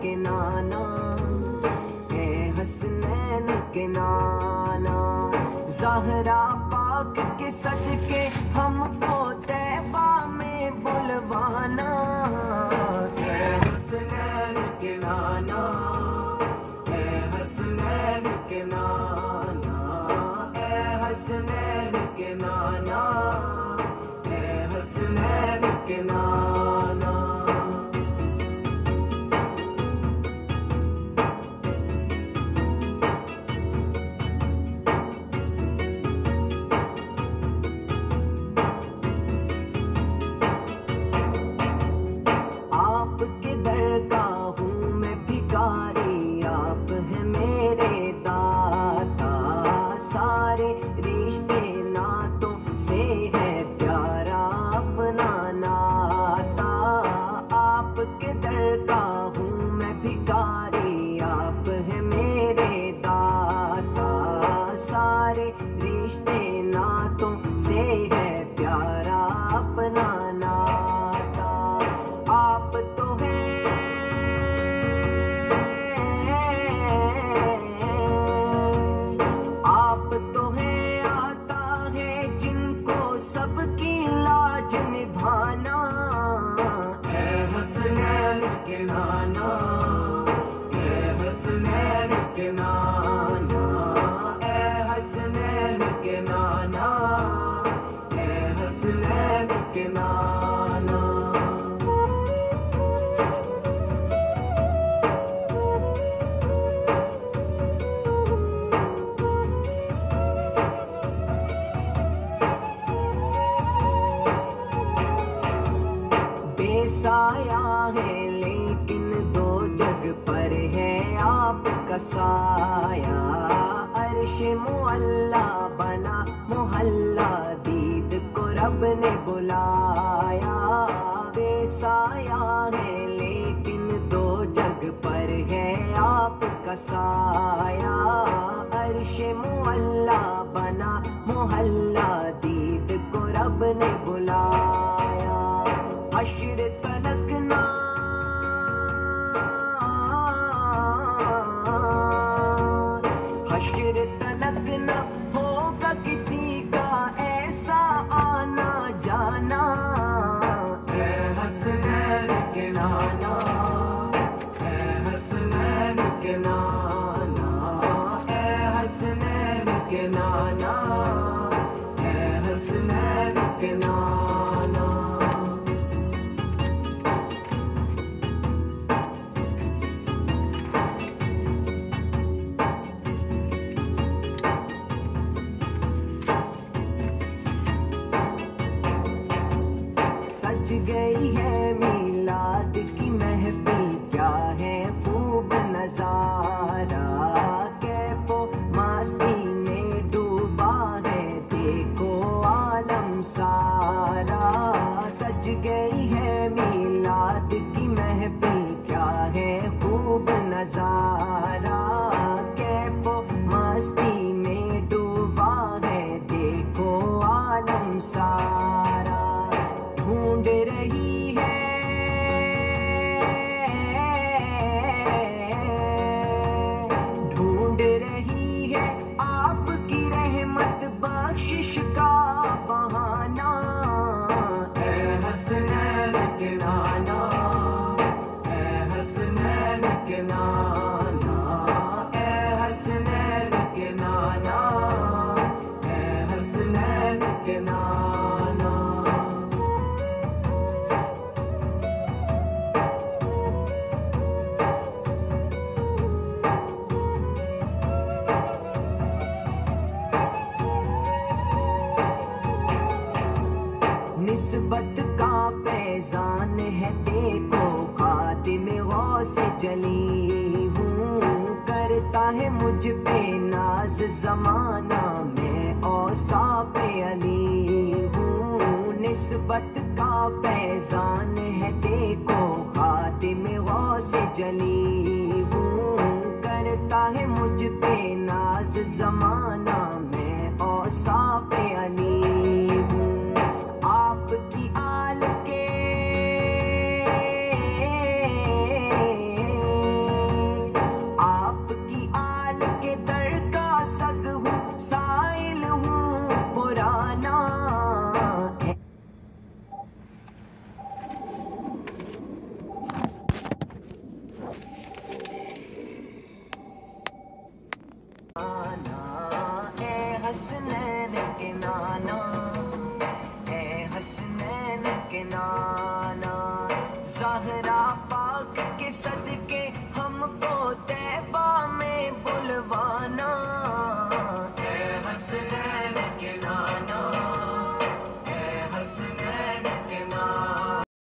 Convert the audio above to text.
کے نانا، اے حسنین کے نانا، زہرا پاک کے صدقے ہم کو طیبہ میں بلوانا، اے حسنین کے نانا، اے حسنین کے نانا، اے حسنین کے نانا، اے حسنین کے نانا۔ آپ کے در کا ہوں میں بھکاری، آپ ہیں میرے داتا، سارے رشتے ناتوں سے ہے پیارا اپنا ناتا، آپ کے در کا ہوں میں بھکاری، آپ ہیں میرے داتا، سارے رشتے ناتوں سے ہے پیارا اپنا ناتا، آپ تو ہیں آپ تو ہیں آتا ہے جن کو سب کی لاج نبھانا، اے حسنین کے نانا، اے حسنین کے نانا، اے حسنین کے نانا، اے حسنین کے نانا۔ بے سایہ ہے لیکن دو جگ پر ہے آپ کا سایہ، عرش معلا بنا محلہ دید کو رب نے بلایا، بے سایہ ہے لیکن دو جگ پر ہے آپ کا سایہ، عرش معلا بنا محلہ دید کو رب نے بلایا، حشر تلک نہ حشر تلک نہ ہوگا کسی کا ایسا آنا جانا، اے حسنین کے نانا، اے حسنین کے نانا، اے حسنین کے نانا، اے حسنین کے نانا۔ سج گئی ہے میلاد کی محفل، کیا ہے خوب نظارہ، کیف و مستی میں ڈوبا ہے دیکھو عالم سارا، سج گئی ہے میلاد کی محفل، کیا ہے خوب نظارہ، کیف و مستی میں ڈوبا ہے دیکھو عالم سارا، ڈھونڈ رہی ہے ڈھونڈ رہی ہے آپ کی رحمت بخشش کا بہانہ، اے حسنین کے نانا، اے حسنین کے نانا، اے حسنین کے نانا، اے حسنین کے نانا۔ نسبت کا فیضان ہے دیکھو، خاتم غوث جلی ہوں، کرتا ہے مجھ پہ ناز زمانہ، میں اوصاف علی ہوں، نسبت کا فیضان ہے دیکھو، خاتم غوث جلی ہوں، کرتا ہے مجھ پہ ناز زمانہ، میں اوصاف علی ہوں، آپ کی آل کے زہرا پاک کے صدقے ہم کو طیبہ میں بلوانا